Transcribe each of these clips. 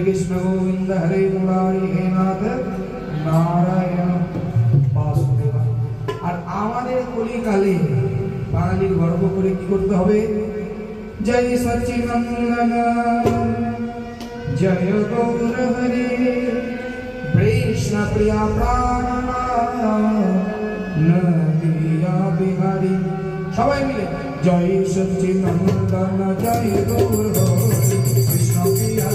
कृष्ण गोविंद हरे मुरारी हे नाथ नारायण वासुदेव। আর আমাদের কলিকালে বাঙালির গর্ব করে কি করতে হবে? জয় সচ্চিদানন্দ জয় গৌর হরে কৃষ্ণ প্রিয়া প্রাণনাথ বিহারী। সবাই মিলে জয় সচ্চিদানন্দ জয় গৌর হরে কৃষ্ণ প্রিয়া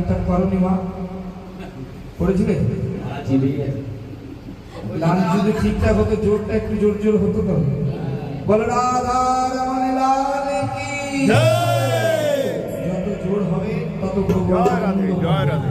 ঠিকঠাক করনি মা? করেছিলে? লাল যদি ঠিকঠাক হতো, জোরটা একটু জোর জোর হতো তো। বলো রাধা রমণ লাল কি, যত জোর হবে তত জয় রাধে, জয় রাধে।